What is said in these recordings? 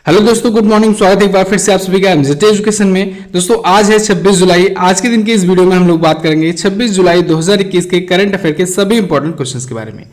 Hello दोस्तों, good morning. स्वागत है एक बार फिर से आप सभी का एमजेड एजुकेशन में। दोस्तों आज है 26 जुलाई। आज के दिन की इस वीडियो में हम लोग बात करेंगे 26 जुलाई 2021 के करंट अफेयर के सभी इंपॉर्टेंट क्वेश्चंस के बारे में।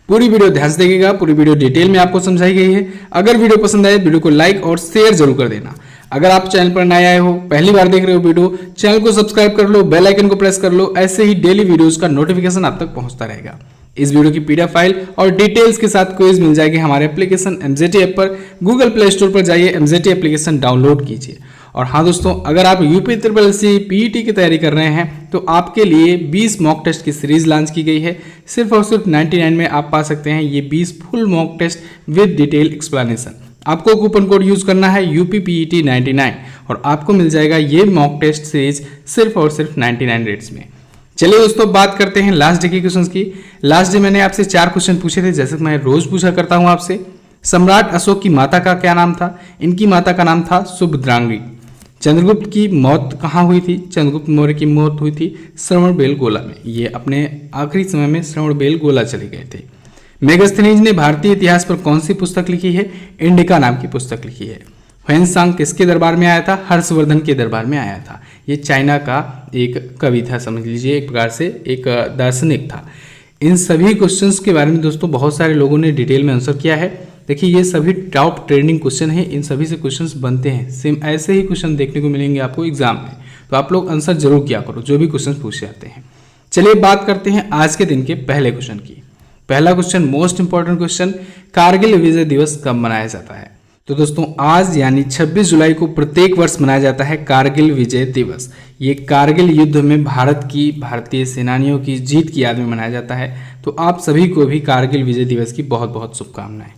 पूरी वीडियो ध्यान से देखिएगा, पूरी वीडियो डिटेल में आपको समझाई गई है। अगर वीडियो पसंद आए वीडियो को लाइक और शेयर जरूर कर देना। अगर आप चैनल पर नए आए हो, पहली बार देख रहे हो वीडियो, चैनल को सब्सक्राइब कर लो, बेल आइकन को प्रेस कर लो। ऐसे ही डेली वीडियोज का नोटिफिकेशन आप तक पहुंचता रहेगा। इस वीडियो की पीडीएफ फाइल और डिटेल्स के साथ क्विज मिल जाएगी हमारे एप्लीकेशन एमजेटी ऐप पर। गूगल प्ले स्टोर पर जाइए, एमजेटी एप्लीकेशन डाउनलोड कीजिए। और हाँ दोस्तों, अगर आप यूपी ट्रिपल सी पीईटी की तैयारी कर रहे हैं तो आपके लिए 20 मॉक टेस्ट की सीरीज लॉन्च की गई है। सिर्फ और सिर्फ 99 में आप पा सकते हैं ये 20 full mock test with detail explanation. आपको कूपन कोड यूज करना है UPPET 99 और आपको मिल जाएगा ये मॉक टेस्ट सीरीज सिर्फ और सिर्फ 99 रेट्स में। चलिए दोस्तों, बात करते हैं लास्ट डे के क्वेश्चंस की। लास्ट डे मैंने आपसे 4 क्वेश्चन पूछे थे, जैसे मैं रोज पूछा करता हूं आपसे। सम्राट अशोक की माता का क्या नाम था? इनकी माता का नाम था सुभद्रांगी। चंद्रगुप्त की मौत कहाँ हुई थी? चंद्रगुप्त मौर्य की मौत हुई थी श्रवणबेलगोला में। ये अपने आखिरी समय में श्रवणबेलगोला चले गए थे। मेगस्थनीज ने भारतीय इतिहास पर कौन सी पुस्तक लिखी है? इंडिका नाम की पुस्तक लिखी है। ह्वेनसांग किसके दरबार में आया था? हर्षवर्धन के दरबार में आया था। ये चाइना का एक कवि था, समझ लीजिए एक प्रकार से एक दार्शनिक था। इन सभी क्वेश्चंस के बारे में दोस्तों बहुत सारे लोगों ने डिटेल में आंसर किया है। देखिए ये सभी टॉप ट्रेंडिंग क्वेश्चन है, इन सभी से क्वेश्चंस बनते हैं। सेम ऐसे ही क्वेश्चन देखने को मिलेंगे आपको एग्जाम में, तो आप लोग आंसर जरूर किया करो जो भी क्वेश्चन पूछे जाते हैं। चलिए बात करते हैं आज के दिन के पहले क्वेश्चन की। पहला question, most important question, Kargil Vijay Diwas कब मनाया जाता है? तो दोस्तों आज यानी 26 जुलाई को प्रत्येक वर्ष मनाया जाता है कारगिल विजय दिवस। ये कारगिल युद्ध में भारतीय सेनानियों की जीत की याद में मनाया जाता है। तो आप सभी को भी कारगिल विजय दिवस की बहुत बहुत शुभकामनाएं।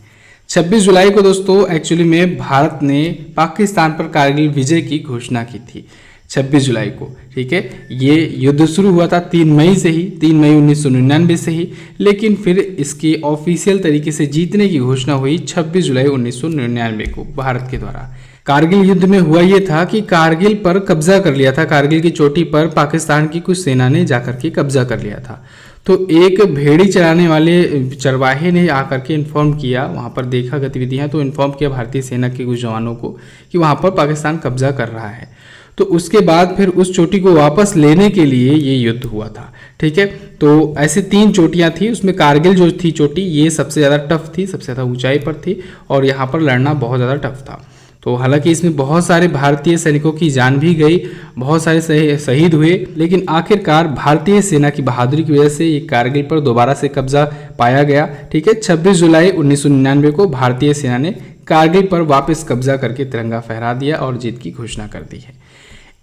26 जुलाई को दोस्तों एक्चुअली में भारत ने पाकिस्तान पर कारगिल विजय की घोषणा की थी 26 जुलाई को। ठीक है, ये युद्ध शुरू हुआ था 3 मई से ही, 3 मई 1999 से ही, लेकिन फिर इसकी ऑफिशियल तरीके से जीतने की घोषणा हुई 26 जुलाई 1999 को भारत के द्वारा। कारगिल युद्ध में हुआ ये था कि कारगिल पर कब्जा कर लिया था, कारगिल की चोटी पर पाकिस्तान की कुछ सेना ने जाकर के कब्जा कर लिया था। तो एक भेड़ी चराने वाले चरवाहे ने आकर के इन्फॉर्म किया, वहाँ पर देखा गतिविधियाँ, तो इन्फॉर्म किया भारतीय सेना के कुछ जवानों को कि वहाँ पर पाकिस्तान कब्जा कर रहा है। तो उसके बाद फिर उस चोटी को वापस लेने के लिए ये युद्ध हुआ था। ठीक है, तो ऐसे 3 चोटियां थी, उसमें कारगिल जो थी चोटी ये सबसे ज़्यादा टफ थी, सबसे ज़्यादा ऊंचाई पर थी और यहाँ पर लड़ना बहुत ज़्यादा टफ था। तो हालांकि इसमें बहुत सारे भारतीय सैनिकों की जान भी गई, बहुत सारे शहीद हुए, लेकिन आखिरकार भारतीय सेना की बहादुरी की वजह से ये कारगिल पर दोबारा से कब्जा पाया गया। ठीक है, 26 जुलाई 1999 को भारतीय सेना ने कारगिल पर वापस कब्जा करके तिरंगा फहरा दिया और जीत की घोषणा कर दी है।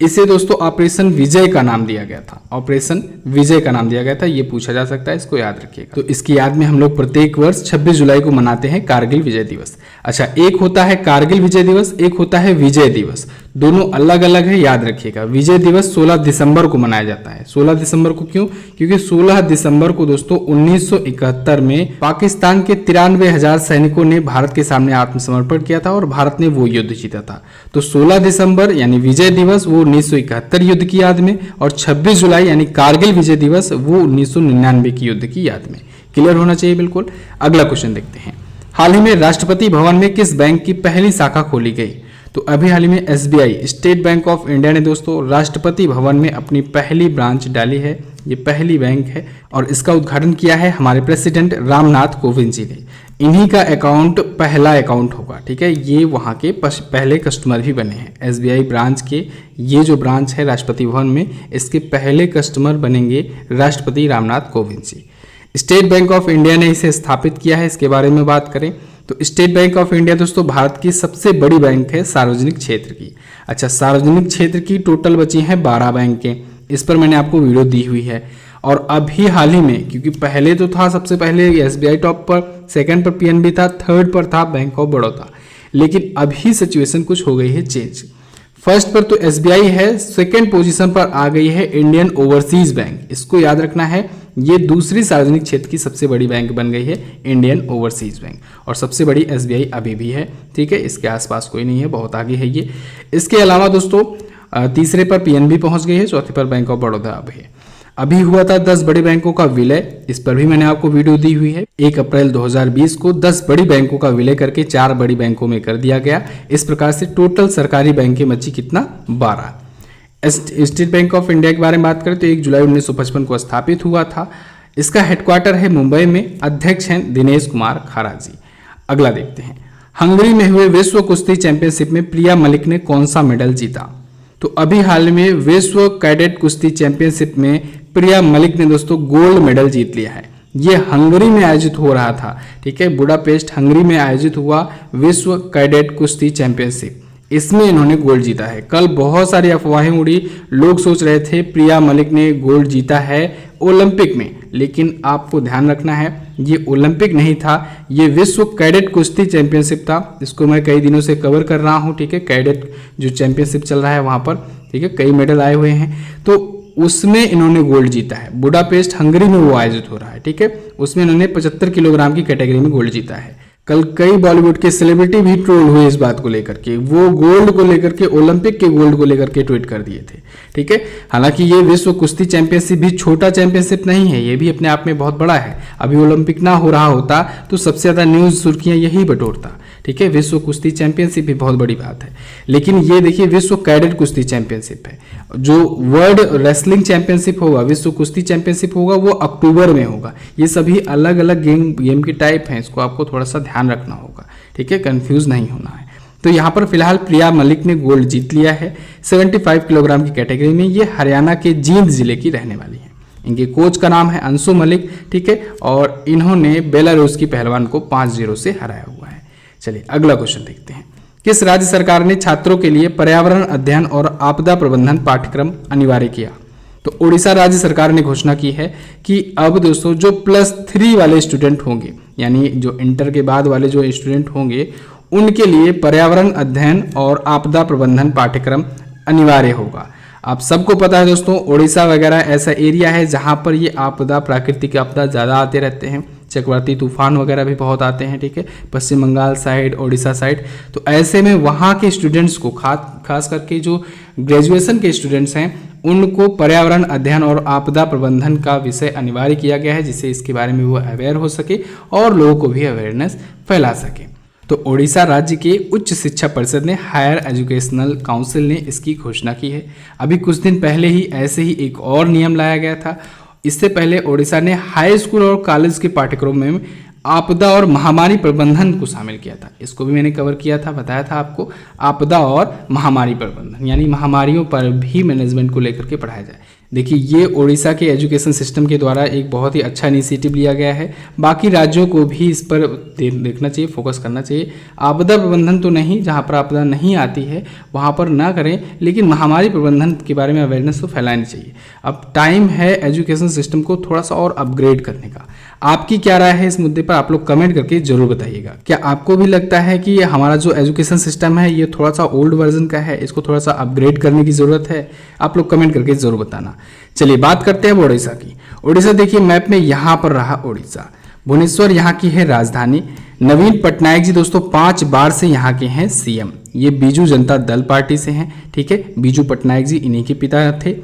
इसे दोस्तों ऑपरेशन विजय का नाम दिया गया था। ऑपरेशन विजय का नाम दिया गया था, ये पूछा जा सकता है, इसको याद रखिएगा। तो इसकी याद में हम लोग प्रत्येक वर्ष 26 जुलाई को मनाते हैं कारगिल विजय दिवस। अच्छा, एक होता है कारगिल विजय दिवस, एक होता है विजय दिवस, दोनों अलग अलग है, याद रखिएगा। विजय दिवस 16 दिसंबर को मनाया जाता है। 16 दिसंबर को क्यों? क्योंकि 16 दिसंबर को दोस्तों 1971 में पाकिस्तान के 93,000 सैनिकों ने भारत के सामने आत्मसमर्पण किया था और भारत ने वो युद्ध जीता था। तो 16 दिसंबर यानी विजय दिवस वो 1971 युद्ध की याद में, और 26 जुलाई यानी कारगिल विजय दिवस वो 1999 की युद्ध की याद में। क्लियर होना चाहिए बिल्कुल। अगला क्वेश्चन देखते हैं। हाल ही में राष्ट्रपति भवन में किस बैंक की पहली शाखा खोली गई? तो अभी हाल ही में SBI state bank of India ने दोस्तों राष्ट्रपति भवन में अपनी पहली ब्रांच डाली है। ये पहली बैंक है और इसका उद्घाटन किया है हमारे प्रेसिडेंट रामनाथ कोविंद जी ने। इन्हीं का अकाउंट पहला अकाउंट होगा। ठीक है, ये वहाँ के पहले कस्टमर भी बने हैं। SBI ब्रांच के ये जो ब्रांच है राष्ट्रपति भवन में, इसके पहले कस्टमर बनेंगे राष्ट्रपति Ramnath Kovind ji. State bank of India ने इसे स्थापित किया है। इसके बारे में बात करें तो स्टेट बैंक ऑफ इंडिया दोस्तों भारत की सबसे बड़ी बैंक है सार्वजनिक क्षेत्र की। अच्छा, सार्वजनिक क्षेत्र की टोटल बची हैं 12 बैंकें। इस पर मैंने आपको वीडियो दी हुई है। और अभी हाल ही में, क्योंकि पहले तो था सबसे पहले SBI टॉप पर, सेकंड पर PNB था, थर्ड पर था बैंक ऑफ बड़ौदा, लेकिन अभी सिचुएशन कुछ हो गई है चेंज। फर्स्ट पर तो SBI है, सेकंड पोजीशन पर आ गई है इंडियन ओवरसीज बैंक। इसको याद रखना है, ये दूसरी सार्वजनिक क्षेत्र की सबसे बड़ी बैंक बन गई है इंडियन ओवरसीज बैंक, और सबसे बड़ी SBI अभी भी है। ठीक है, इसके आसपास कोई नहीं है, बहुत आगे है ये। इसके अलावा दोस्तों तीसरे पर PNB पहुंच गई है, चौथे पर बैंक ऑफ बड़ौदा अब है। अभी हुआ था 10 बड़े बैंकों का विलय, इस पर भी मैंने आपको वीडियो दी हुई है। 1 अप्रैल 2020 को 10 बड़ी बैंकों का विलय करके 4 बड़ी बैंकों में कर दिया गया। इस प्रकार से टोटल सरकारी बैंकें बची कितना, 12। स्टेट बैंक ऑफ इंडिया के बारे में बात करें तो 1 जुलाई 1955 को स्थापित हुआ था। इसका हेडक्वार्टर है मुंबई में। अध्यक्ष हैं दिनेश कुमार खारा जी। अगला देखते हैं, हंगरी में हुए विश्व कुश्ती चैंपियनशिप में प्रिया मलिक ने कौन सा मेडल जीता। तो अभी हाल में विश्व कैडेट कुश्ती चैंपियनशिप में प्रिया मलिक ने दोस्तों गोल्ड मेडल जीत लिया है। ये हंगरी में आयोजित हो रहा था, ठीक है, बुडापेस्ट हंगरी में आयोजित हुआ विश्व कैडेट कुश्ती चैंपियनशिप, इसमें इन्होंने गोल्ड जीता है। कल बहुत सारी अफवाहें उड़ी, लोग सोच रहे थे प्रिया मलिक ने गोल्ड जीता है ओलंपिक में, लेकिन आपको ध्यान रखना है ये ओलंपिक नहीं था, ये विश्व कैडेट कुश्ती चैंपियनशिप था। इसको मैं कई दिनों से कवर कर रहा हूँ, ठीक है, कैडेट जो चैंपियनशिप चल रहा है वहाँ पर, ठीक है, कई मेडल आए हुए हैं, तो उसमें इन्होंने गोल्ड जीता है। बुडापेस्ट हंगरी में वो आयोजित हो रहा है, ठीक है, उसमें इन्होंने 75 किलोग्राम की कैटेगरी में गोल्ड जीता है। कल कई बॉलीवुड के सेलिब्रिटी भी ट्रोल हुए इस बात को लेकर के, वो गोल्ड को लेकर के, ओलंपिक के गोल्ड को लेकर के ट्वीट कर दिए थे, ठीक है। हालांकि ये विश्व कुश्ती चैंपियनशिप भी छोटा चैंपियनशिप नहीं है, ये भी अपने आप में बहुत बड़ा है। अभी ओलंपिक ना हो रहा होता तो सबसे ज्यादा न्यूज सुर्खियां यही बटोरता, ठीक है। विश्व कुश्ती चैंपियनशिप भी बहुत बड़ी बात है, लेकिन ये देखिए विश्व कैडेट कुश्ती चैंपियनशिप है। जो वर्ल्ड रेसलिंग चैंपियनशिप होगा, विश्व कुश्ती चैंपियनशिप होगा, वो अक्टूबर में होगा। ये सभी अलग अलग गेम की टाइप हैं, इसको आपको थोड़ा सा ध्यान रखना होगा, ठीक है, कंफ्यूज नहीं होना है। तो यहाँ पर फिलहाल प्रिया मलिक ने गोल्ड जीत लिया है 75 किलोग्राम की कैटेगरी में। ये हरियाणा के जींद जिले की रहने वाली है। इनके कोच का नाम है अंशु मलिक, ठीक है, और इन्होंने बेलारूस की पहलवान को 5-0 से हराया हुआ है। चलिए अगला क्वेश्चन देखते हैं, किस राज्य सरकार ने छात्रों के लिए पर्यावरण अध्ययन और आपदा प्रबंधन पाठ्यक्रम अनिवार्य किया। तो उड़ीसा राज्य सरकार ने घोषणा की है कि अब दोस्तों जो +3 वाले स्टूडेंट होंगे, यानी जो इंटर के बाद वाले जो स्टूडेंट होंगे, उनके लिए पर्यावरण अध्ययन और आपदा प्रबंधन पाठ्यक्रम अनिवार्य होगा। आप सबको पता है दोस्तों, उड़ीसा वगैरह ऐसा एरिया है जहां पर ये आपदा, प्राकृतिक आपदा ज़्यादा आते रहते हैं, चक्रवाती तूफान वगैरह भी बहुत आते हैं, ठीक है, पश्चिम बंगाल साइड, ओडिशा साइड। तो ऐसे में वहाँ के स्टूडेंट्स को खास करके जो ग्रेजुएशन के स्टूडेंट्स हैं, उनको पर्यावरण अध्ययन और आपदा प्रबंधन का विषय अनिवार्य किया गया है, जिससे इसके बारे में वो अवेयर हो सके और लोगों को भी अवेयरनेस फैला सके। तो ओडिशा राज्य के उच्च शिक्षा परिषद ने, हायर एजुकेशनल काउंसिल ने इसकी घोषणा की है। अभी कुछ दिन पहले ही ऐसे ही एक और नियम लाया गया था। इससे पहले ओडिशा ने हाई स्कूल और कॉलेज के पाठ्यक्रम में आपदा और महामारी प्रबंधन को शामिल किया था। इसको भी मैंने कवर किया था, बताया था आपको, आपदा और महामारी प्रबंधन, यानी महामारियों पर भी मैनेजमेंट को लेकर के पढ़ाया जाए। देखिए ये ओडिशा के एजुकेशन सिस्टम के द्वारा एक बहुत ही अच्छा इनिशिएटिव लिया गया है। बाकी राज्यों को भी इस पर देखना चाहिए, फोकस करना चाहिए। आपदा प्रबंधन तो नहीं, जहाँ पर आपदा नहीं आती है वहाँ पर ना करें, लेकिन महामारी प्रबंधन के बारे में अवेयरनेस तो फैलानी चाहिए। अब टाइम है एजुकेशन सिस्टम को थोड़ा सा और अपग्रेड करने का। आपकी क्या राय है इस मुद्दे पर, आप लोग कमेंट करके जरूर बताइएगा। क्या आपको भी लगता है कि हमारा जो एजुकेशन सिस्टम है ये थोड़ा सा ओल्ड वर्जन का है, इसको थोड़ा सा अपग्रेड करने की जरूरत है? आप लोग कमेंट करके जरूर बताना। चलिए बात करते हैं अब ओडिशा की। ओडिशा देखिए मैप में यहाँ पर रहा ओडिशा, भुवनेश्वर यहाँ की है राजधानी। नवीन पटनायक जी दोस्तों 5 बार से यहाँ के हैं सीएम। ये बीजू जनता दल पार्टी से हैं, ठीक है, बीजू पटनायक जी इन्हीं के पिता थे।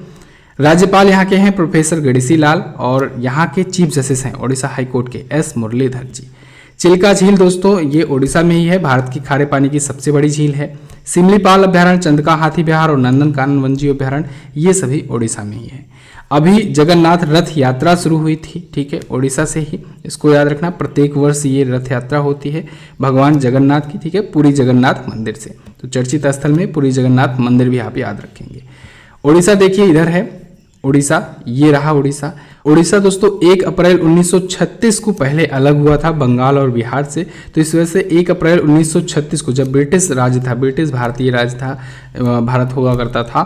राज्यपाल यहाँ के हैं प्रोफेसर गणेशी लाल, और यहाँ के चीफ जस्टिस हैं ओडिशा हाईकोर्ट के एस मुरलीधर जी। चिल्का झील दोस्तों ये ओडिशा में ही है, भारत की खारे पानी की सबसे बड़ी झील है। सिमलीपाल अभ्यारण्य, चंदका हाथी विहार और नंदनकानन वन्यजीव अभ्यारण्य ये सभी ओडिशा में ही है। अभी जगन्नाथ रथ यात्रा शुरू हुई थी, ठीक है, ओडिशा से ही, इसको याद रखना। प्रत्येक वर्ष ये रथ यात्रा होती है भगवान जगन्नाथ की, ठीक है, पुरी जगन्नाथ मंदिर से। तो चर्चित स्थल में पुरी जगन्नाथ मंदिर भी आप याद रखेंगे। ओडिशा देखिए इधर है ओडिशा, ये रहा ओडिशा। ओडिशा दोस्तों 1 अप्रैल 1936 को पहले अलग हुआ था बंगाल और बिहार से। तो इस वजह से 1 अप्रैल 1936 को जब ब्रिटिश राज्य था, ब्रिटिश भारतीय राज्य था, भारत हुआ करता था,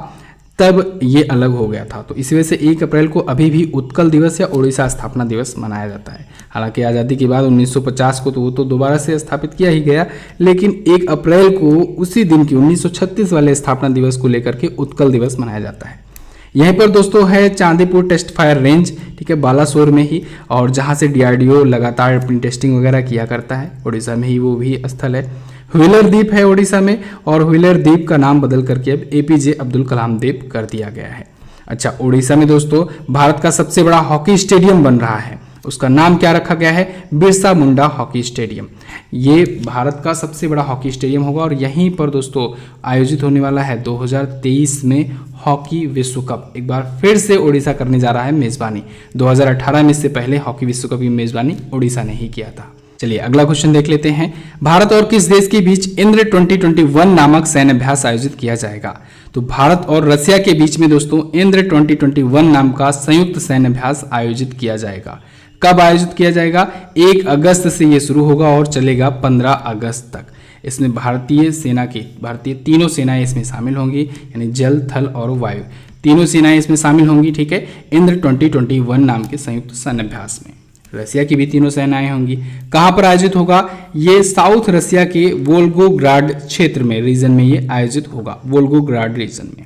तब ये अलग हो गया था। तो इस वजह से 1 अप्रैल को अभी भी उत्कल दिवस या ओडिशा स्थापना दिवस मनाया जाता है। हालांकि आज़ादी के बाद 1950 को तो वो तो दोबारा से स्थापित किया ही गया, लेकिन 1 अप्रैल को उसी दिन की 1936 वाले स्थापना दिवस को लेकर के उत्कल दिवस मनाया जाता है। यहीं पर दोस्तों है चांदीपुर टेस्ट फायर रेंज, ठीक है, बालासोर में ही, और जहां से DRDO लगातार अपनी टेस्टिंग वगैरह किया करता है। ओडिशा में ही वो भी स्थल है। व्हीलर द्वीप है ओडिशा में, और व्हीलर द्वीप का नाम बदल करके अब APJ अब्दुल कलाम द्वीप कर दिया गया है। अच्छा, उड़ीसा में दोस्तों भारत का सबसे बड़ा हॉकी स्टेडियम बन रहा है, उसका नाम क्या रखा गया है? Birsa Munda hockey stadium. ये भारत का सबसे बड़ा हॉकी स्टेडियम होगा और यहीं पर दोस्तों आयोजित होने वाला है 2023 में हॉकी विश्व कप। एक बार फिर से उड़ीसा करने जा रहा है मेजबानी। 2018 में इससे पहले हॉकी विश्व कप की मेजबानी उड़ीसा ने ही किया था। चलिए अगला क्वेश्चन देख लेते हैं। भारत और किस देश के बीच इंद्र 2021 नामक सैन्य अभ्यास आयोजित किया जाएगा? तो भारत और रसिया के बीच में दोस्तों इंद्र 2021 नाम का संयुक्त सैन्य अभ्यास आयोजित किया जाएगा। कब आयोजित किया जाएगा? 1 अगस्त से ये शुरू होगा और चलेगा 15 अगस्त तक। इसमें भारतीय तीनों सेनाएं इसमें शामिल होंगी, यानी जल, थल और वायु तीनों सेनाएं इसमें शामिल होंगी। ठीक है, इंद्र 2021 नाम के संयुक्त सैन्य अभ्यास में रसिया की भी तीनों सेनाएं होंगी। कहां पर आयोजित होगा? ये साउथ रसिया के वोल्गोग्राड क्षेत्र में, रीजन में ये आयोजित होगा, वोल्गोग्राड रीजन में।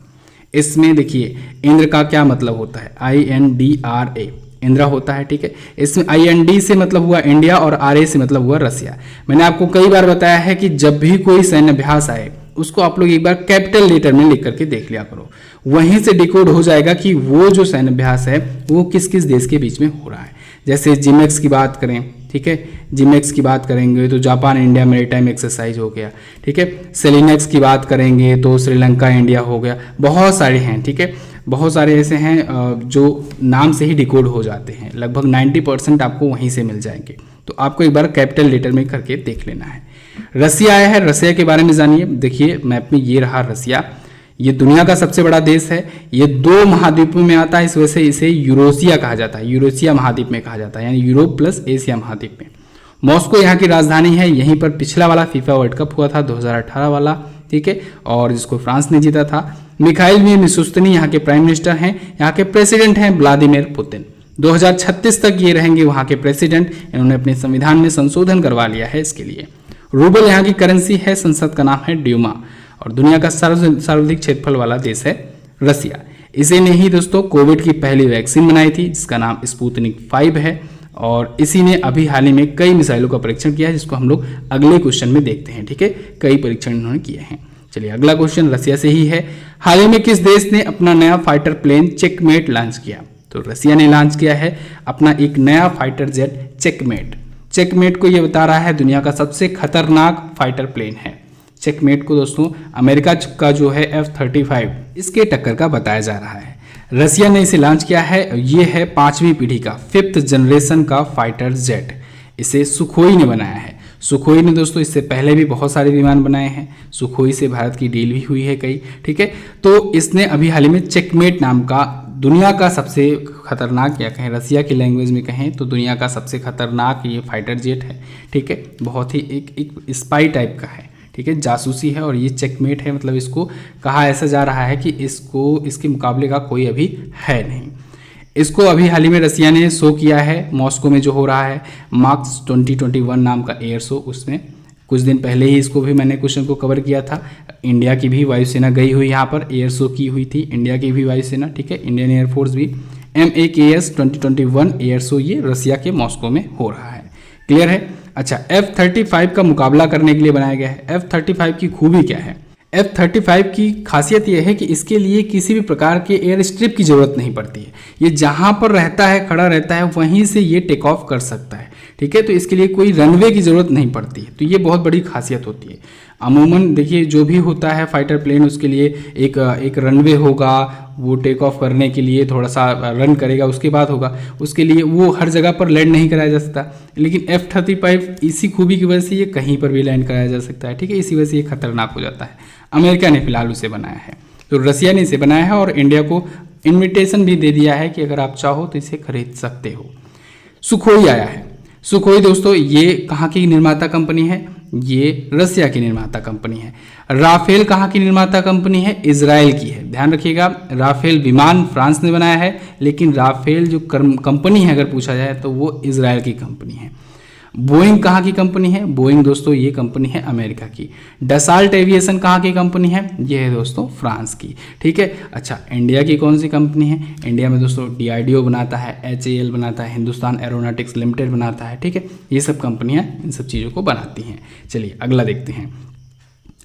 इसमें देखिए इंद्र का क्या मतलब होता है? INDRA इंद्रा होता है। ठीक है, इसमें IND से मतलब हुआ इंडिया और RA से मतलब हुआ रसिया। मैंने आपको कई बार बताया है कि जब भी कोई सैन्य अभ्यास आए उसको आप लोग एक बार कैपिटल लेटर में लिख करके देख लिया करो, वहीं से डिकोड हो जाएगा कि वो जो सैन्य अभ्यास है वो किस किस देश के बीच में हो रहा है। जैसे जिमेक्स की बात करें, ठीक है, जिमेक्स की बात करेंगे तो जापान इंडिया मैरीटाइम एक्सरसाइज हो गया। ठीक है, सेलिनेक्स की बात करेंगे तो श्रीलंका इंडिया हो गया। बहुत सारे हैं, ठीक है, बहुत सारे ऐसे हैं जो नाम से ही डिकोड हो जाते हैं। लगभग 90% आपको वहीं से मिल जाएंगे। तो आपको एक बार कैपिटल लेटर में करके देख लेना है। रसिया आया है, रसिया के बारे में जानिए। देखिए मैप में ये रहा रसिया, ये दुनिया का सबसे बड़ा देश है। ये 2 महाद्वीपों में आता है, इस वजह से इसे यूरोसिया कहा जाता है, यूरोसिया महाद्वीप में कहा जाता है, यानी यूरोप प्लस एशिया महाद्वीप में। मॉस्को यहाँ की राजधानी है। यहीं पर पिछला वाला फीफा वर्ल्ड कप हुआ था 2018 वाला, ठीक है, और जिसको फ्रांस ने जीता था। मिखाइल मिशुस्तिनी यहाँ के प्राइम मिनिस्टर हैं। यहाँ के प्रेसिडेंट हैं व्लादिमीर पुतिन। 2036 तक ये रहेंगे वहाँ के प्रेसिडेंट। इन्होंने अपने संविधान में संशोधन करवा लिया है इसके लिए। रूबल यहाँ की करेंसी है, संसद का नाम है ड्यूमा, और दुनिया का सर्वाधिक क्षेत्रफल वाला देश है रसिया। इसी ने ही दोस्तों कोविड की पहली वैक्सीन बनाई थी, जिसका नाम स्पुतनिक 5 है, और इसी ने अभी हाल ही में कई मिसाइलों का परीक्षण किया है, जिसको हम लोग अगले क्वेश्चन में देखते हैं। ठीक है, कई परीक्षण इन्होंने किए हैं। चलिए अगला क्वेश्चन रसिया से ही है। हाल ही में किस देश ने अपना नया फाइटर प्लेन चेकमेट लॉन्च किया? तो रसिया ने लॉन्च किया है अपना एक नया फाइटर जेट चेकमेट। चेकमेट को ये बता रहा है दुनिया का सबसे खतरनाक फाइटर प्लेन है। चेकमेट को दोस्तों अमेरिका का जो है F-35 इसके टक्कर का बताया जा रहा है। रसिया ने इसे लॉन्च किया है। ये है 5वीं पीढ़ी का 5th जनरेशन का फाइटर जेट। इसे सुखोई ने बनाया है। सुखोई ने दोस्तों इससे पहले भी बहुत सारे विमान बनाए हैं। सुखोई से भारत की डील भी हुई है कई, ठीक है। तो इसने अभी हाल ही में चेकमेट नाम का दुनिया का सबसे खतरनाक, या कहें रसिया की लैंग्वेज में कहें तो दुनिया का सबसे खतरनाक ये फाइटर जेट है। ठीक है, बहुत ही एक स्पाई टाइप का है, ठीक है, जासूसी है, और ये चेकमेट है। मतलब इसको कहा ऐसा जा रहा है कि इसके मुकाबले का कोई अभी है नहीं। इसको अभी हाल ही में रसिया ने शो किया है मॉस्को में, जो हो रहा है मार्क्स 2021 नाम का एयर शो। उसमें कुछ दिन पहले ही इसको भी मैंने क्वेश्चन को कवर किया था। इंडिया की भी वायुसेना गई हुई यहाँ पर एयर शो की हुई थी, इंडिया की भी वायुसेना, ठीक है, इंडियन एयरफोर्स भी। MAKS 2021 एयर शो ये रसिया के मॉस्को में हो रहा है। क्लियर है? अच्छा, F-35 का मुकाबला करने के लिए बनाया गया है। F-35 की खूबी क्या है? F-35 की खासियत यह है कि इसके लिए किसी भी प्रकार के एयर स्ट्रिप की जरूरत नहीं पड़ती है। ये जहां पर रहता है, खड़ा रहता है, वहीं से ये टेक ऑफ कर सकता है। ठीक है, तो इसके लिए कोई रनवे की जरूरत नहीं पड़ती है। तो ये बहुत बड़ी खासियत होती है। अमूमन देखिए जो भी होता है फाइटर प्लेन, उसके लिए एक रनवे होगा, वो टेक ऑफ करने के लिए थोड़ा सा रन करेगा, उसके बाद होगा, उसके लिए वो हर जगह पर लैंड नहीं कराया जा सकता। लेकिन F-35 इसी खूबी की वजह से ये कहीं पर भी लैंड कराया जा सकता है। ठीक है, इसी वजह से ये खतरनाक हो जाता है। अमेरिका ने फिलहाल उसे बनाया है, तो रसिया ने इसे बनाया है, और इंडिया को इन्विटेशन भी दे दिया है कि अगर आप चाहो तो इसे खरीद सकते हो। सुखोई आया है। सुखोई दोस्तों ये कहाँ की निर्माता कंपनी है? ये रसिया की निर्माता कंपनी है। राफेल कहाँ की निर्माता कंपनी है? इजराइल की है। ध्यान रखिएगा, राफेल विमान फ्रांस ने बनाया है, लेकिन राफेल जो कंपनी है अगर पूछा जाए तो वो इजराइल की कंपनी है। बोइंग कहाँ की कंपनी है? बोइंग दोस्तों ये कंपनी है अमेरिका की। डसाल्ट एविएशन कहाँ की कंपनी है? ये है दोस्तों फ्रांस की। ठीक है, अच्छा इंडिया की कौन सी कंपनी है? इंडिया में दोस्तों DRDO बनाता है, HAL बनाता है, हिंदुस्तान एरोनॉटिक्स लिमिटेड बनाता है। ठीक है, ये सब कंपनियां इन सब चीज़ों को बनाती हैं। चलिए अगला देखते हैं।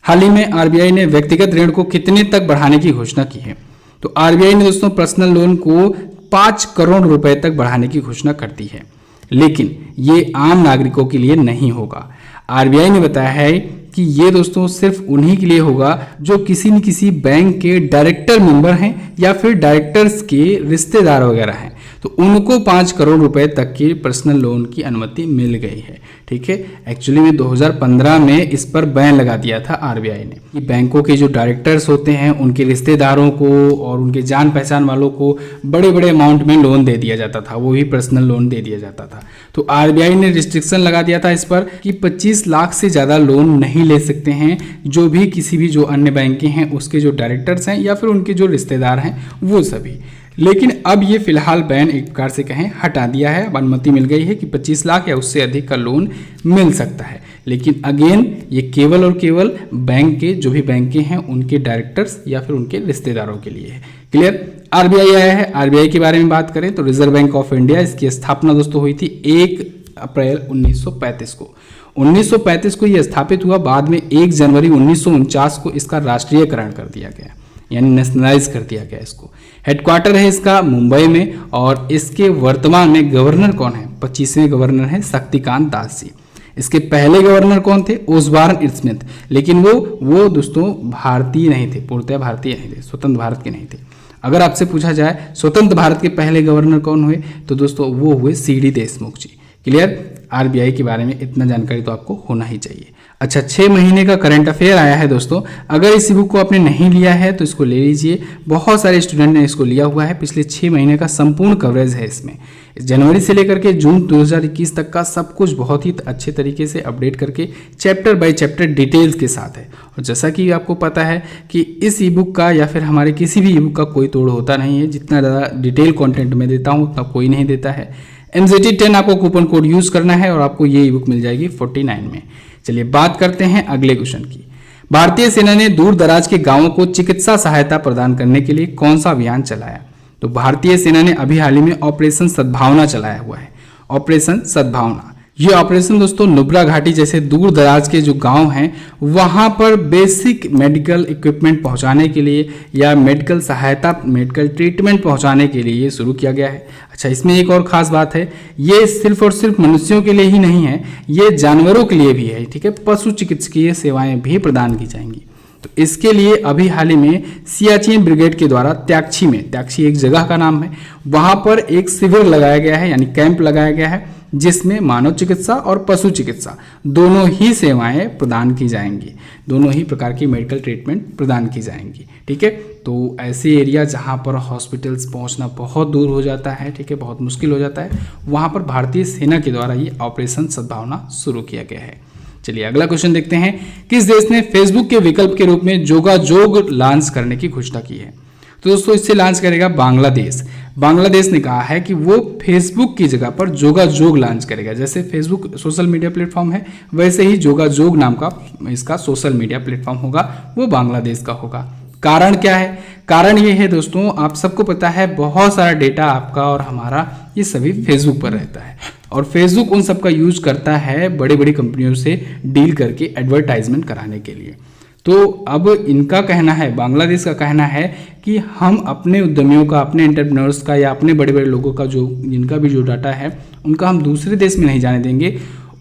हाल ही में RBI ने व्यक्तिगत ऋण को कितने तक बढ़ाने की घोषणा की है? तो आरबीआई ने दोस्तों पर्सनल लोन को 5 करोड़ रुपए तक बढ़ाने की घोषणा करती है, लेकिन ये आम नागरिकों के लिए नहीं होगा। आरबीआई ने बताया है कि ये दोस्तों सिर्फ उन्हीं के लिए होगा जो किसी न किसी बैंक के डायरेक्टर मेंबर हैं या फिर डायरेक्टर्स के रिश्तेदार वगैरह हैं, तो उनको 5 करोड़ रुपए तक के पर्सनल लोन की अनुमति मिल गई है। ठीक है, एक्चुअली में 2015 में इस पर बैन लगा दिया था आरबीआई ने कि बैंकों के जो डायरेक्टर्स होते हैं उनके रिश्तेदारों को और उनके जान पहचान वालों को बड़े बड़े अमाउंट में लोन दे दिया जाता था, वो भी पर्सनल लोन दे दिया जाता था। तो आरबीआई ने रिस्ट्रिक्शन लगा दिया था इस पर कि 25 लाख से ज़्यादा लोन नहीं ले सकते हैं जो भी किसी भी जो अन्य बैंक के हैं उसके जो डायरेक्टर्स हैं या फिर उनके जो रिश्तेदार हैं वो सभी। लेकिन अब ये फिलहाल बैन एक प्रकार से कहें हटा दिया है। अब अनुमति मिल गई है कि 25 लाख या उससे अधिक का लोन मिल सकता है, लेकिन अगेन ये केवल और केवल बैंक के जो भी बैंक के हैं उनके डायरेक्टर्स या फिर उनके रिश्तेदारों के लिए है। क्लियर। आरबीआई आया है। आरबीआई के बारे में बात करें तो रिजर्व बैंक ऑफ इंडिया, इसकी स्थापना दोस्तों हुई थी 1 अप्रैल 1935 को। 1935 को यह स्थापित हुआ, बाद में 1 जनवरी 1949 को इसका राष्ट्रीयकरण कर दिया गया, यानी नेशनलाइज कर दिया गया इसको। हेडक्वार्टर है इसका मुंबई में और इसके वर्तमान में गवर्नर कौन है? 25वें गवर्नर है शक्तिकांत दास जी। इसके पहले गवर्नर कौन थे? ओसबॉर्न स्मिथ, लेकिन वो दोस्तों भारतीय नहीं थे, पूर्णतः भारतीय नहीं थे, स्वतंत्र भारत के नहीं थे। अगर आपसे पूछा जाए स्वतंत्र भारत के पहले गवर्नर कौन हुए तो दोस्तों वो हुए सीडी देशमुख जी। क्लियर। आरबीआई के बारे में इतना जानकारी तो आपको होना ही चाहिए। अच्छा, 6 महीने का करंट अफेयर आया है दोस्तों। अगर इस बुक को आपने नहीं लिया है तो इसको ले लीजिए। बहुत सारे स्टूडेंट ने इसको लिया हुआ है। पिछले 6 महीने का संपूर्ण कवरेज है इसमें, जनवरी से लेकर के जून 2021 तक का सब कुछ बहुत ही अच्छे तरीके से अपडेट करके चैप्टर बाय चैप्टर डिटेल्स के साथ है। और जैसा कि आपको पता है कि इस ई बुक का या फिर हमारे किसी भी ई बुक का कोई तोड़ होता नहीं है। जितना ज़्यादा डिटेल कंटेंट में देता हूँ उतना कोई नहीं देता है। MZT10 आपको कूपन कोड यूज करना है और आपको ये ई बुक मिल जाएगी 49 में। चलिए बात करते हैं अगले क्वेश्चन की। भारतीय सेना ने दूर दराज के गांवों को चिकित्सा सहायता प्रदान करने के लिए कौन सा अभियान चलाया? तो भारतीय सेना ने अभी हाल ही में ऑपरेशन सद्भावना चलाया हुआ है। ऑपरेशन सद्भावना, ये ऑपरेशन दोस्तों नुब्रा घाटी जैसे दूर दराज के जो गांव हैं वहां पर बेसिक मेडिकल इक्विपमेंट पहुंचाने के लिए या मेडिकल सहायता, मेडिकल ट्रीटमेंट पहुंचाने के लिए ये शुरू किया गया है। अच्छा, इसमें एक और खास बात है, ये सिर्फ और सिर्फ मनुष्यों के लिए ही नहीं है, ये जानवरों के लिए भी है। ठीक है, पशु चिकित्सकीय सेवाएं भी प्रदान की जाएंगी। तो इसके लिए अभी हाल ही में सियाचिन ब्रिगेड के द्वारा त्यागची में, त्यागची एक जगह का नाम है, वहां पर एक शिविर लगाया गया है, यानी कैंप लगाया गया है, जिसमें मानव चिकित्सा और पशु चिकित्सा दोनों ही सेवाएं प्रदान की जाएंगी, दोनों ही प्रकार की मेडिकल ट्रीटमेंट प्रदान की जाएंगी। ठीक है, तो ऐसे एरिया जहां पर हॉस्पिटल्स पहुंचना बहुत दूर हो जाता है, ठीक है, बहुत मुश्किल हो जाता है, वहां पर भारतीय सेना के द्वारा ये ऑपरेशन सद्भावना शुरू किया गया है। चलिए अगला क्वेश्चन देखते हैं। किस देश ने फेसबुक के विकल्प के रूप में जोगाजोग लॉन्च करने की घोषणा की है? तो दोस्तों इससे लॉन्च करेगा बांग्लादेश। बांग्लादेश ने कहा है कि वो फेसबुक की जगह पर जोगाजोग लॉन्च करेगा। जैसे फेसबुक सोशल मीडिया प्लेटफॉर्म है, वैसे ही जोगाजोग नाम का इसका सोशल मीडिया प्लेटफॉर्म होगा, वो बांग्लादेश का होगा। कारण क्या है? कारण ये है दोस्तों, आप सबको पता है बहुत सारा डेटा आपका और हमारा ये सभी फेसबुक पर रहता है और फेसबुक उन सब का यूज करता है बड़ी बड़ी कंपनियों से डील करके एडवर्टाइजमेंट कराने के लिए। तो अब इनका कहना है, बांग्लादेश का कहना है कि हम अपने उद्यमियों का, अपने एंटरप्रेन्योर्स का या अपने बड़े बड़े लोगों का जो जिनका भी जो डाटा है उनका हम दूसरे देश में नहीं जाने देंगे।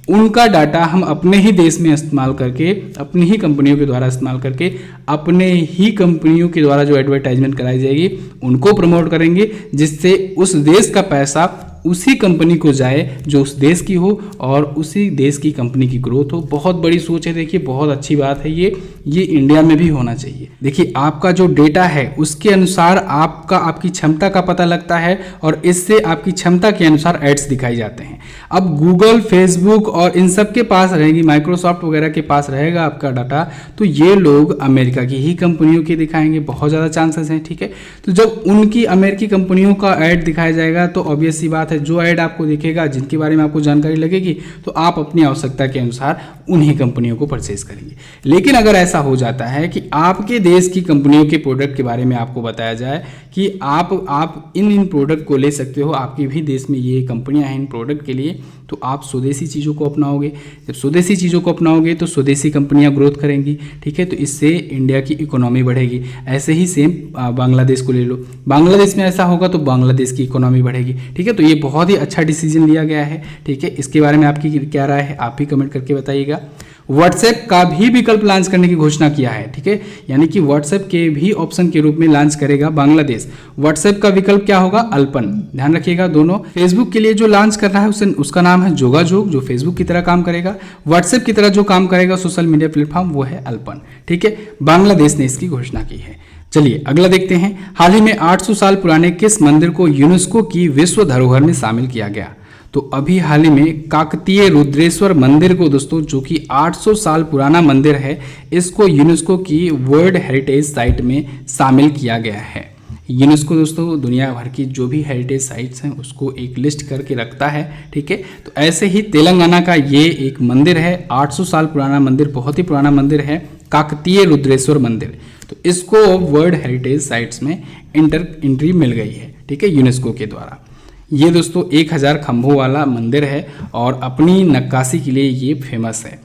उनका डाटा हम अपने ही देश में इस्तेमाल करके, अपनी ही कंपनियों के द्वारा इस्तेमाल करके, अपने ही कंपनियों के द्वारा जो एडवर्टाइजमेंट कराई जाएगी उनको प्रमोट करेंगे, जिससे उस देश का पैसा उसी कंपनी को जाए जो उस देश की हो और उसी देश की कंपनी की ग्रोथ हो। बहुत बड़ी सोच है, देखिए बहुत अच्छी बात है ये इंडिया में भी होना चाहिए। देखिए आपका जो डेटा है उसके अनुसार आपकी क्षमता का पता लगता है और इससे आपकी क्षमता के अनुसार एड्स दिखाई जाते हैं। अब गूगल, फेसबुक और इन सब के पास रहेगी, माइक्रोसॉफ्ट वगैरह के पास रहेगा आपका डाटा, तो ये लोग अमेरिका की ही कंपनियों के दिखाएंगे, बहुत ज़्यादा चांसेस हैं। ठीक है, तो जब उनकी अमेरिकी कंपनियों का ऐड दिखाया जाएगा तो ऑब्वियस सी बात है, जो ऐड आपको दिखेगा, जिनके बारे में आपको जानकारी लगेगी, तो आप अपनी आवश्यकता के अनुसार उन्हीं कंपनियों को परचेज करेंगे। लेकिन अगर ऐसा ऐसा हो जाता है कि आपके देश की कंपनियों के प्रोडक्ट के बारे में आपको बताया जाए कि आप इन प्रोडक्ट को ले सकते हो, आपके भी देश में ये कंपनियां हैं इन प्रोडक्ट के लिए, तो आप स्वदेशी चीज़ों को अपनाओगे। जब स्वदेशी चीज़ों को अपनाओगे तो स्वदेशी कंपनियां ग्रोथ करेंगी, ठीक है, तो इससे इंडिया की इकोनॉमी बढ़ेगी। ऐसे ही सेम बांग्लादेश को ले लो, बांग्लादेश में ऐसा होगा तो बांग्लादेश की इकोनॉमी बढ़ेगी, ठीक है। तो ये बहुत ही अच्छा डिसीजन लिया गया है, ठीक है। इसके बारे में आपकी क्या राय है, आप भी कमेंट करके बताइएगा। व्हाट्सएप का भी विकल्प लॉन्च करने की घोषणा किया है, ठीक है, यानी कि व्हाट्सएप के भी ऑप्शन के रूप में लॉन्च करेगा बांग्लादेश। व्हाट्सएप का विकल्प क्या होगा, अल्पन, ध्यान रखिएगा दोनों। फेसबुक के लिए जो लॉन्च कर रहा है उसका नाम है जोगाजोग, जो फेसबुक की तरह काम करेगा। व्हाट्सएप की तरह जो काम करेगा सोशल मीडिया प्लेटफॉर्म, वो है अल्पन, ठीक है। बांग्लादेश ने इसकी घोषणा की है। चलिए अगला देखते हैं। हाल ही में 800 साल पुराने किस मंदिर को यूनेस्को की विश्व धरोहर में शामिल किया गया? तो अभी हाल ही में काकतीय रुद्रेश्वर मंदिर को दोस्तों, जो कि 800 साल पुराना मंदिर है, इसको यूनेस्को की वर्ल्ड हेरिटेज साइट में शामिल किया गया है। यूनेस्को दोस्तों दुनिया भर की जो भी हेरिटेज साइट्स हैं उसको एक लिस्ट करके रखता है, ठीक है। तो ऐसे ही तेलंगाना का ये एक मंदिर है, 800 साल पुराना मंदिर, बहुत ही पुराना मंदिर है, काकतीय रुद्रेश्वर मंदिर। तो इसको वर्ल्ड हेरिटेज साइट्स में एंट्री मिल गई है, ठीक है, यूनेस्को के द्वारा। ये दोस्तों 1000 खंभों वाला मंदिर है और अपनी नक्काशी के लिए ये फेमस है।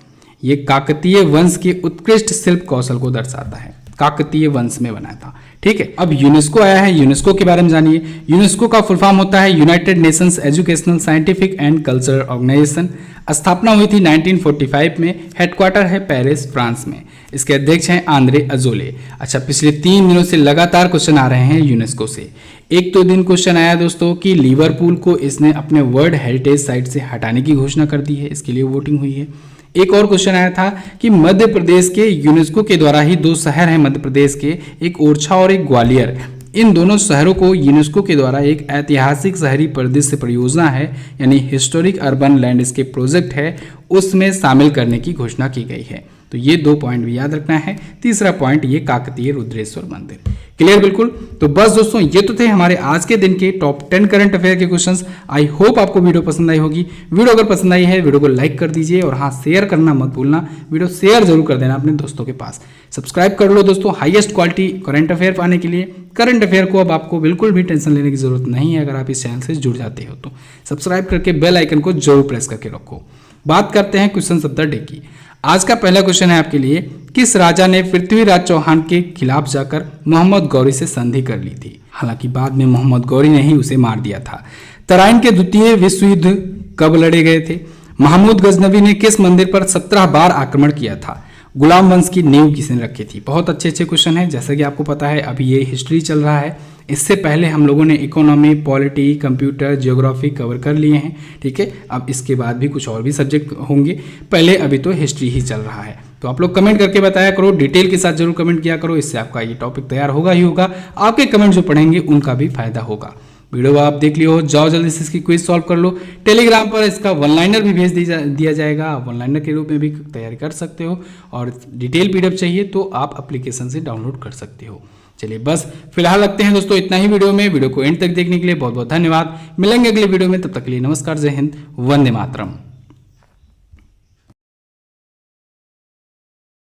ये काकतीय वंश के उत्कृष्ट शिल्प कौशल को दर्शाता है, काकतीय वंश में बना था, ठीक है। अब यूनेस्को आया है, यूनेस्को के बारे में जानिए। यूनेस्को का फुल फॉर्म होता है United Nations Educational Scientific and Cultural Organization. स्थापना हुई थी 1945 में, हेडक्वार्टर है पेरिस, फ्रांस में। इसके अध्यक्ष हैं आंद्रे अजोले। अच्छा, पिछले 3 दिनों से लगातार क्वेश्चन आ रहे हैं यूनेस्को से। एक तो दिन क्वेश्चन आया दोस्तों कि लिवरपूल को इसने अपने वर्ल्ड हेरिटेज साइट से हटाने की घोषणा कर दी है, इसके लिए वोटिंग हुई है। एक और क्वेश्चन आया था कि मध्य प्रदेश के यूनेस्को के द्वारा ही 2 शहर हैं मध्य प्रदेश के, एक ओरछा और एक ग्वालियर। इन दोनों शहरों को यूनेस्को के द्वारा एक ऐतिहासिक शहरी परिदृश्य परियोजना है, यानी हिस्टोरिक अर्बन लैंडस्केप प्रोजेक्ट है, उसमें शामिल करने की घोषणा की गई है। तो ये 2 पॉइंट भी याद रखना है। तीसरा पॉइंट ये काकतीय रुद्रेश्वर मंदिर। क्लियर बिल्कुल। तो बस दोस्तों ये तो थे हमारे आज के दिन के टॉप 10 करंट अफेयर के क्वेश्चंस। आई होप आपको वीडियो पसंद आई होगी। वीडियो अगर पसंद आई है वीडियो को लाइक कर दीजिए और हाँ, शेयर करना मत भूलना। वीडियो शेयर जरूर कर देना अपने दोस्तों के पास। सब्सक्राइब कर लो दोस्तों हाईएस्ट क्वालिटी करंट अफेयर पाने के लिए। करंट अफेयर को अब आपको बिल्कुल भी टेंशन लेने की जरूरत नहीं है अगर आप इस चैनल से जुड़ जाते हो तो। सब्सक्राइब करके बेल आइकन को जरूर प्रेस करके रखो। बात करते हैं क्वेश्चन ऑफ द डे की। आज का पहला क्वेश्चन है आपके लिए, किस राजा ने पृथ्वीराज चौहान के खिलाफ जाकर मोहम्मद गौरी से संधि कर ली थी? हालांकि बाद में मोहम्मद गौरी ने ही उसे मार दिया था। तराइन के द्वितीय विश्व युद्ध कब लड़े गए थे? महमूद गजनवी ने किस मंदिर पर 17 बार आक्रमण किया था? गुलाम वंश की नींव किसने रखी थी? बहुत अच्छे अच्छे क्वेश्चन है। जैसा कि आपको पता है अभी ये हिस्ट्री चल रहा है, इससे पहले हम लोगों ने economy, polity, computer, geography cover कर लिए हैं, ठीक है। अब इसके बाद भी कुछ और भी सब्जेक्ट होंगे, पहले अभी तो हिस्ट्री ही चल रहा है। तो आप लोग कमेंट करके बताया करो, डिटेल के साथ जरूर कमेंट किया करो, इससे आपका ये टॉपिक तैयार होगा ही होगा। आपके कमेंट जो पढ़ेंगे उनका भी फायदा होगा। वीडियो आप देख लियो, जाओ जल्दी से इसकी क्विज सॉल्व कर लो। टेलीग्राम पर इसका वन लाइनर भी भेज दिया जाएगा, आप वन लाइनर के रूप में भी तैयारी कर सकते हो। और डिटेल पीडीएफ चाहिए तो आप एप्लीकेशन से डाउनलोड कर सकते हो। चलिए बस फिलहाल रखते हैं दोस्तों इतना ही वीडियो में। वीडियो को एंड तक देखने के लिए बहुत बहुत धन्यवाद। मिलेंगे अगले वीडियो में, तब तक के लिए नमस्कार, जय हिंद, वंदे मातरम।